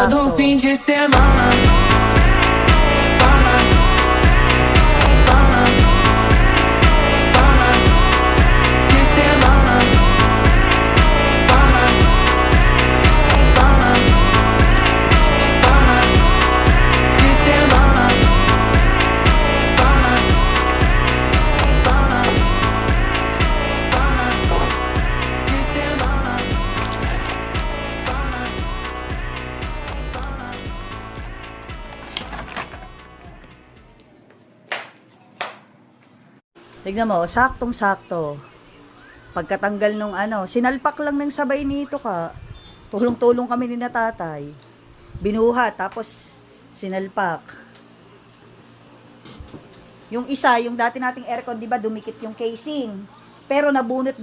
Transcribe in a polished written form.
Todo sakto. fim de semana. Pana, pana, pana, de semana. Pana, pana, pana, de semana. Pana, pana, pana, de semana. Tignan mo, saktong-sakto. Pagkatanggal nung sinalpak lang ng sabay nito ka. Tulong-tulong kami ni na tatay. Binuhat, tapos sinalpak. Yung isa, yung dati nating aircon, di ba, dumikit yung casing. Pero nabunot